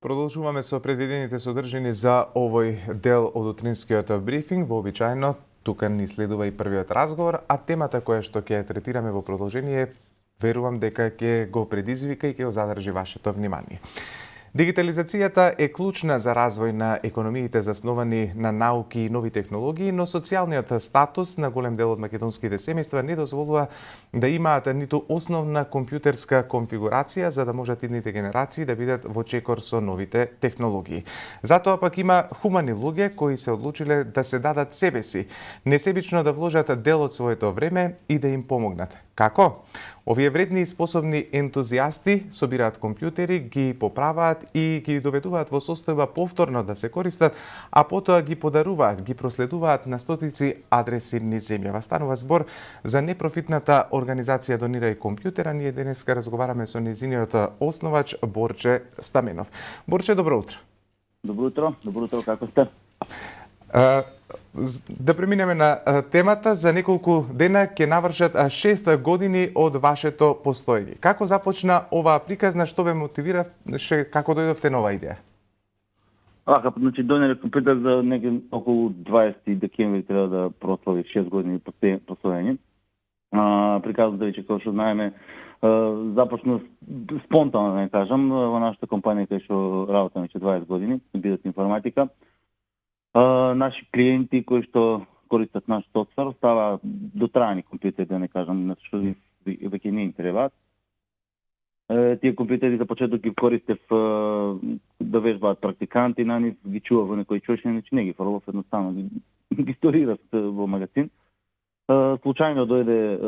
Продолжуваме со предвидените содржини за овој дел од утринскиот брифинг. Вообичаено, тука ни следува и првиот разговор, а темата која што ќе третираме во продолжение, верувам дека ќе го предизвика и ќе го задржи вашето внимание. Дигитализацијата е клучна за развој на економиите засновани на науки и нови технологии, но социјалниот статус на голем дел од македонските семејства не дозволува да имаат ниту основна компјутерска конфигурација за да можат идните генерации да бидат во чекор со новите технологии. Затоа пак има хумани луѓе кои се одлучиле да се дадат себеси, несебично да вложат дел од своето време и да им помогнат. Како? Овие вредни и способни ентузијасти собираат компјутери, ги поправаат и ги доведуваат во состојба повторно да се користат, а потоа ги подаруваат, ги проследуваат на стотици адреси низ земјава. Станува збор за непрофитната организација Донирај компјутера. Ние денеска разговараме со незиниот основач Борче Стаменов. Борче, добро утро. Добро утро, како сте? Да преминеме на темата. За неколку дена ќе навршат 6 години од вашето постоење. Како започна оваа приказна, што ве мотивираше, како дојдовте на оваа идеја? Значи Донирај компјутер за некаде околу 20 декември треба да прослави 6 години постоење. Приказната веќе како што знаеме започна спонтано, да не кажам, во нашата компанија кај што работам веќе 20 години, бидат информатика. Наши клиенти кои што користат наш софтвер става дотраени компјутери, да не кажам, што веќе не им требаат. Тие компјутери за почеток ги користев да вежбаат практиканти на нив, ги чував во некои чошни, значи не ги фрлов, едноставно ги сторирав во магазин. Случајно дојде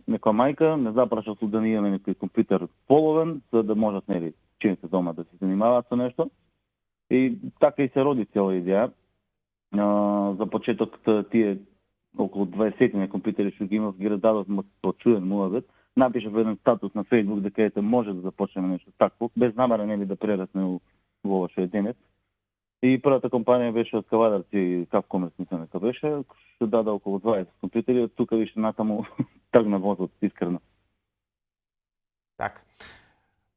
некоја мајка, не запраша да не имаме некој компјутер половен, за да можат чините дома да се занимаваат со нешто. И така и се роди цела идеја. За почеток тие околу 20 компјутери што ги имав ги раздадов во чуен муабет. Напишав еден статус на Facebook дека ете може да започнеме нешто такво, без намера да прерасне во ова што е денес. И првата компанија беше од Кавадарци, Кавкомерс, мислам дека беше, што даде околу 20 компјутери, од тука више натаму тргна возот искрено. Така.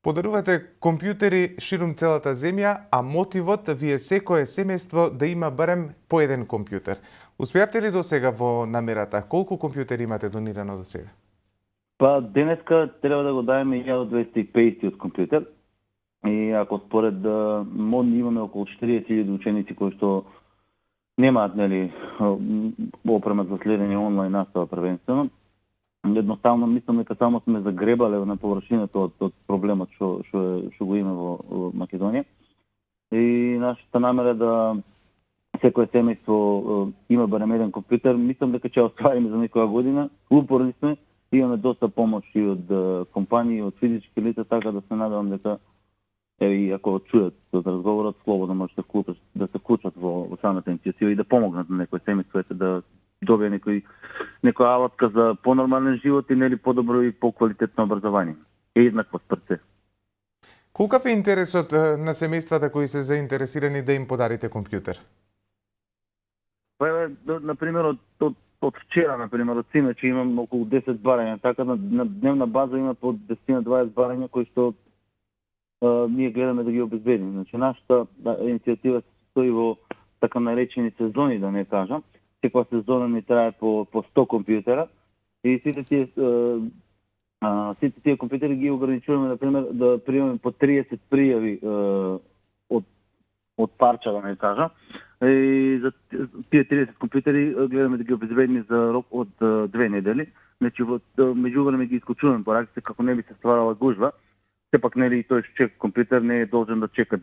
Подарувате компјутери ширум целата земја, а мотивот ви е секое семејство да има барем по еден компјутер. Успеавте ли до сега во намерата? Колку компјутери имате донирано до сега? Па денеска треба да го дадеме 1250 од компјутер. И ако според МОН имаме околу 40.000 ученици кои што немаат опрема за следење онлайн настава првенствено, едноставно мислам дека само сме загребале на површината од проблемот што го има во Македонија. И нашата намера да секое семејство има барем еден компјутер, мислам дека ќе оствариме за некоја година. Упорни сме, имаме доста помоши од компании, од физички лица, така да се надевам дека и ако чујат од разговорот, слободно може да се вклучат во самата иницијатива и да помогнат на некој семејство да добие некоја алатка за понормален живот и подобро и поквалитетно образование. И еднакво спрце. Колкав е интересот на семејствата кои се заинтересирани да им подарите компјутер? Па например од вчера, например, од синочи имам околу 10 барања, така на дневна база има по 10-20 барања кои што ние гледаме да ги обезбедиме. Значи нашата иницијатива се стои во така наречени сезони, да не кажам. Секоја сезона ни трае по 100 компјутера и сите тие компјутери ги ограничуваме, например, да примаме по 30 пријави од парча, да не кажам. И за тие 30 компјутери гледаме да ги обезбедиме за рок од 2 недели. Значи, меѓувреме ги исклучуваме пораките како не би се стварала гужва. Сепак и тој што чека компјутер не е должен да чека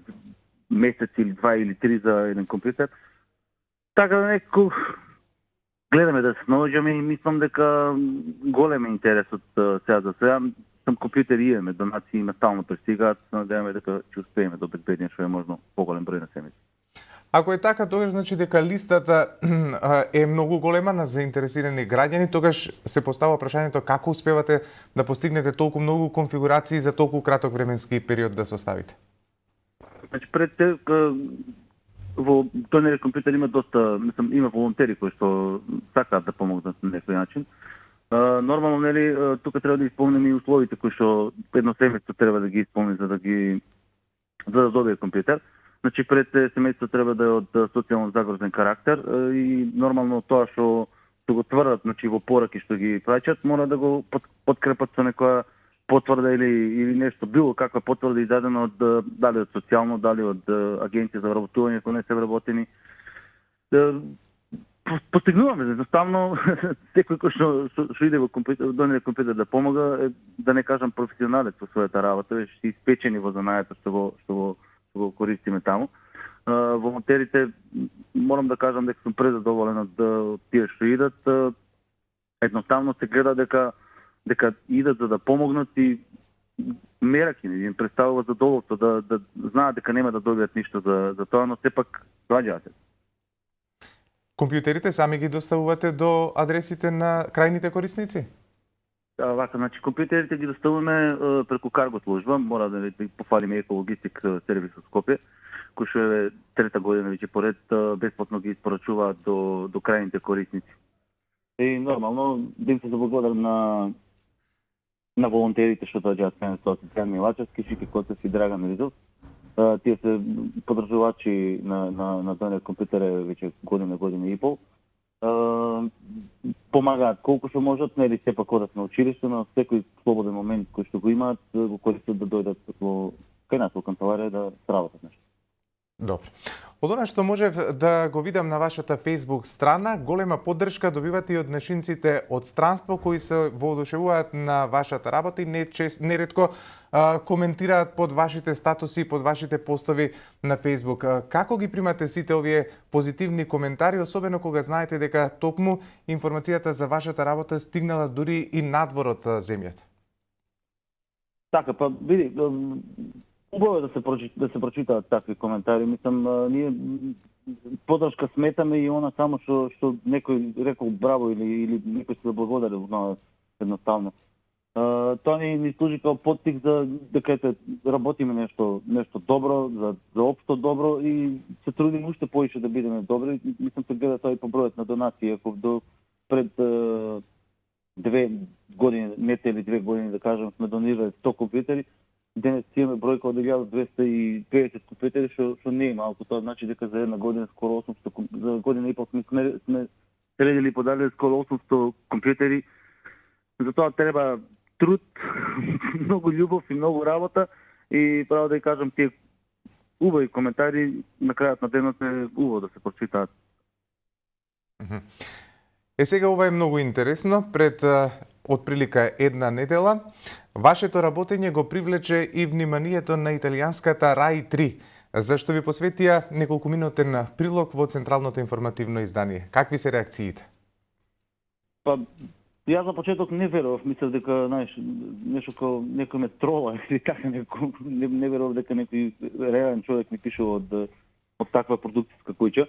месец или 2 или 3 за еден компјутер. Така да некако гледаме да се наоѓаме и мислам дека голем е интересот сега за сега. Сам компјутери имаме, донации има стално пристигаат, надеваме дека ќе успееме да обезбедиме што е можно поголем број на семејства. Ако е така, тогаш значи дека листата е многу голема на заинтересирани граѓани, тогаш се постава прашањето како успевате да постигнете толку многу конфигурации за толку краток временски период да составите? Значи во Донирај компјутер има доста, има волонтери кои што сакаат да помогнат на некој начин. Нормално тука треба да исполнеме и условите кои што едно семејство треба да ги исполни за да ги за да добие компјутер. Значи пред семејството треба да е од социјално загрозен карактер и нормално тоа што го тврдат, значи во пораки што ги праќат, мора да го подкрепат со некоја потврда или нешто, било каква потврда издадена од дали од социјално, дали од агенција за вработување кои не се вработени. Постигнуваме едноставно секој кој што иде во компјутер, донесе компјутер да помага, да не кажам професионалец во својата работа, веќе си испечени во занајата што го користиме таму. Волонтерите, морам да кажам дека сум презадоволен од тие што идат. Едноставно се гледа дека идат за да помогнат и мераки им представува задоволство да знаат дека нема да добијат ништо за тоа, но сепак сваѓаат се. Компјутерите сами ги доставувате до адресите на крајните корисници? Вака, значи компјутерите ги доставуваме преку карго служба, мора да пофалиме екологистик сервис од Скопје, кој што е трета година веќе поред бесплатно ги испорачуваат до крајните корисници. И нормално да им се заблагодарам на волонтерите што доаѓаат кај нас, Цветан Милачевски, Шики Коцев и Драган Ризов. Тие се подржувачи на Донер компјутере веќе година и пол. Помагаат колку што можат, нели сепак одат на училиште, но секој слободен момент кој што го имаат, го користат да дојдат кај нас во канцеларија да сработат нешто. Добро. Од она што можев да го видам на вашата Facebook страна, голема поддршка добивате и од нашинците од странство кои се воодушевуваат на вашата работа и неретко коментираат под вашите статуси, под вашите постови на Facebook. Како ги примате сите овие позитивни коментари, особено кога знаете дека токму информацијата за вашата работа стигнала дури и надвор од земјата? Така, па види, убаво е да се прочитаат такви коментари. Мислам, ние поддршка сметаме и она само што некој рекол браво или некој се заблагодарил на едноставно. Тоа ни служи како поттик за дека работиме нешто добро, за општо добро и се трудиме уште поише да бидеме добри. Мислам се гледа тоа и по бројот на донации, ако до пред 2 години, не цели 2 години да кажам, сме донирали 100 компјутери. Денес имаме бројка од 1250 компјутери, што не е малку. Тоа значи дека за една година скоро 800, за година и пол сме средили и подалили скоро 800 компјутери. Затоа треба труд, многу љубов и многу работа и право да ја кажам, тие убави коментари на крајот на денот е убаво да се прочитаат. Сега ова е многу интересно. Пред отприлика една недела вашето работење го привлече и вниманието на италијанската РАИ 3, зашто ви посветија неколкуминутен прилог во Централното информативно издание. Какви се реакциите? Па, јас за почеток не верував, мислев дека, знаеш, нешто како некој ме трола или така не верував дека некој реален човек ми пише од таква продукцијска куќа.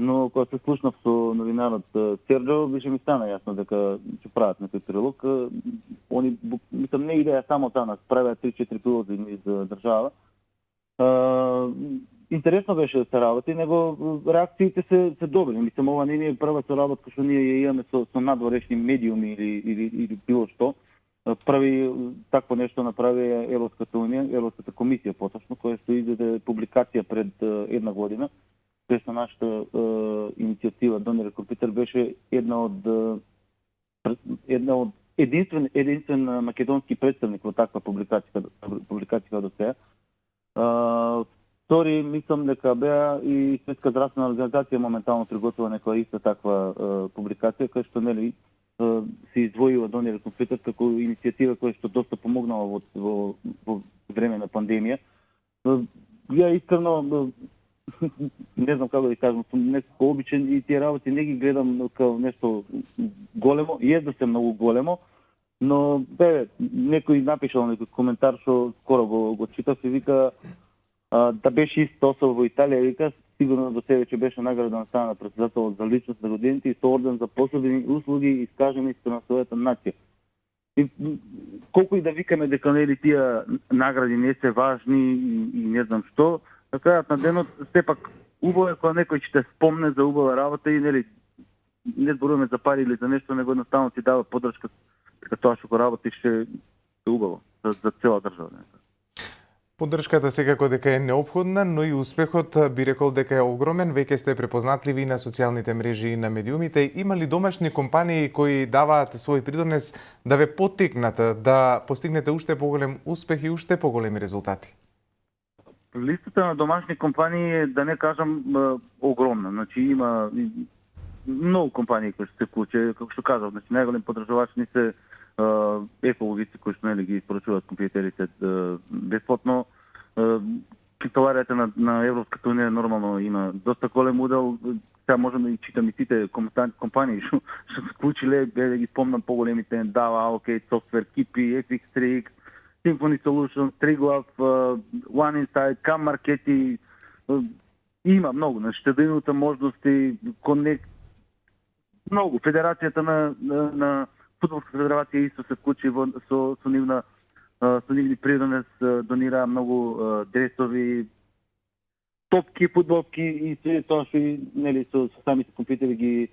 Но кога се слушнав со новинарот Серджо, беше ми стана јасно дека ќе прават некој прилог. Они, мислам, не идеја само таа нас, правеа 3-4 прилози за држава. Интересно беше да се работи, него реакциите се добри. Мислам, ова не е прва соработка што ние ја имаме со надворешни медиуми или било што. Прави такво нешто направи Европската унија, Европската комисија поточно, која што издаде публикација пред една година. Со нашата иницијатива Донер компјутер беше единствен македонски представник во таква публикација до сега. Втори, мислам дека беа и Светска здравствена организација моментално приготвила некоја иста таква публикација, која што нели се издвоила Донер компјутер како иницијатива која што доста помогнала во време на пандемија. Ја искрено не знам како да кажам, сум некако обичен и тие работи не ги гледам како нешто големо, језда се многу големо, но некој напишал некој коментар што скоро го читав и вика да беше исто особа во Италија, вика сигурно до себе че беше награден стана председател за личност на годините и со орден за посебни услуги искажани на својата нација. И колку и да викаме дека нели тие награди не се важни и не знам што, на крајот на денот сепак убаво е кога некој ќе те спомне за убава работа и нели не зборуваме за пари или за нешто, него едноставно ти дава поддршка дека тоа што го работиш е убаво за цела држава. Поддршката секако дека е неопходна, но и успехот би рекол дека е огромен. Веќе сте препознатливи на социјалните мрежи и на медиумите. Има ли домашни компании кои даваат свој придонес да ве поттикнат, да постигнете уште поголем успех и уште поголеми резултати? Листата на домашни компании е, да не кажам, огромна. Значи има многу компании кои се вклучи, како што кажав, значи најголем подржувач ни се екологисти кои што нели ги испорачуваат компјутерите бесплатно. Канцеларијата на Европската унија нормално има доста голем удел. Сега можам да ги читам и сите компании што се вклучиле, да ги спомнам поголемите: Dava, Allocate Software, Kipi, FX3X, Symphony Solutions, Triglav, One Insight, Cam Marketi. Има многу, значи да можности, Connect, многу. Федерацијата на Фудбалска федерација исто се вклучи со нивни придонес, донира многу дресови, топки, фудбалски и се тоа што нели со самите компјутери ги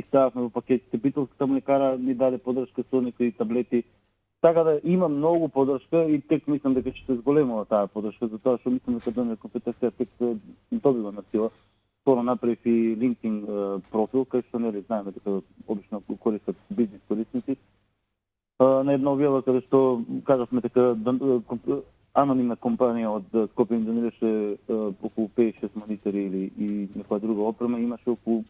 стававме во пакетите. Битолската млекара ни даде поддршка со некои таблети. Така да има многу поддршка и тек мислам дека ќе се зголемува таа поддршка, затоа што мислам дека Донер компјутерска тек добива на сила. Скоро направив и LinkedIn профил, кај што нели знаеме дека обично користат бизнес корисници. На една објава каде што кажавме дека анонимна компанија од Скопје ни донираше околу 5-6 монитори или и некоја друга опрема, имаше околу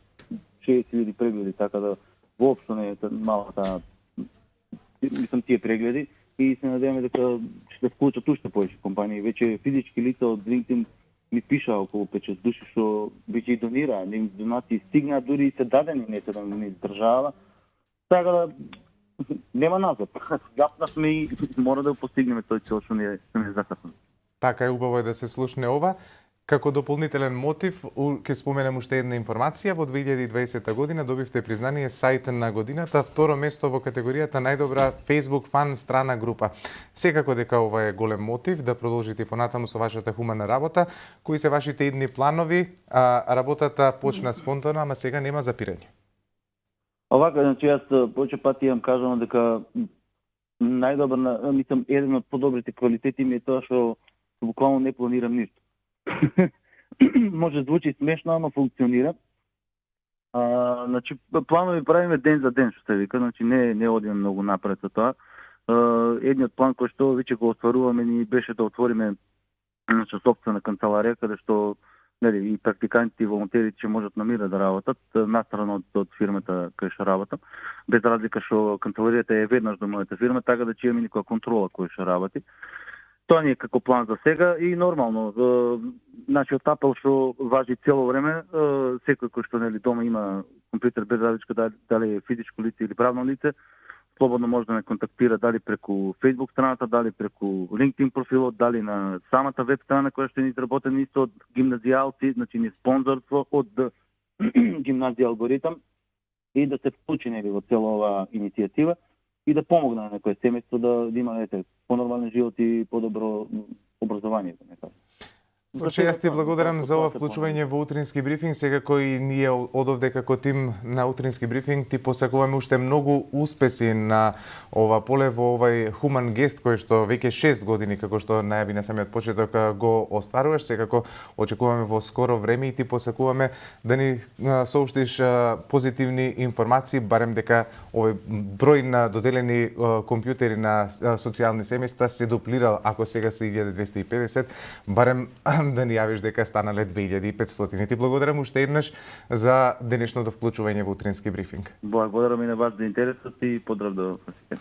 60.000 прегледи, така да воопшто не е мала таа, мислам, тие прегледи, и се надеваме дека ќе се вклучат уште повеќе компании. Веќе физички лица од LinkedIn ми пишаа околу 5-6 души што веќе и донираа, ним донации стигнаа, дури и се дадени некаде на држава. Така да нема назад. Запнавме и мора да постигнеме тој цел што не закасаме. Така е, убаво е да се слушне ова. Како дополнителен мотив, ќе споменам уште една информација. Во 2020 година добивте признание сајт на годината, второ место во категоријата најдобра Facebook фан страна група. Секако дека ова е голем мотив да продолжите понатаму со вашата хумана работа. Кои се вашите идни планови? Работата почна спонтано, ама сега нема запирање. Овака, значи јас повеќе пати имам кажано дека најдобар, мислам, еден од подобрите квалитети ми е тоа што буквално не планирам ништо. Може да звучи смешно, ама функционира. Значи планови правиме ден за ден, што се вика, значи не одиме многу напред за тоа. Едниот план кој што веќе го остваруваме ни беше да отвориме собствена канцеларија каде што и практикантите и волонтерите ќе можат на мира да работат настрана од фирмата кај што работам, без разлика што канцеларијата е веднаш до мојата фирма, така да ќе имаме никоја контрола кој што работи. Тоа ни е како план за сега и нормално. Нашиот апел што важи цело време, секој кој што дома има компјутер, без разлика дали е физичко лице или правно лице, слободно може да ме контактира дали преку Facebook страната, дали преку LinkedIn профилот, дали на самата веб страна која што е изработена исто од гимназијалци, значи ни спонзорство од гимназија Алгоритам, и да се вклучи во цела оваа иницијатива и да помогне на некој семејство да има понормален живот и подобро образование, да не кажам. Значи, јас ти благодарам за ова вклучување во утрински брифинг. Секако и ние одовде како тим на утрински брифинг ти посакуваме уште многу успеси на ова поле во овај хуман гест кој што веќе 6 години, како што најави на самиот почеток, го остваруваш. Секако очекуваме во скоро време и ти посакуваме да ни соуштиш позитивни информации, барем дека овој број на доделени компјутери на социјални семејства се дуплирал, ако сега се 1250, барем да ни јавиш дека станале 2500. Ти благодарам уште еднаш за денешното вклучување во утрински брифинг. Благодарам и на вас за интересот и поздрав до сите.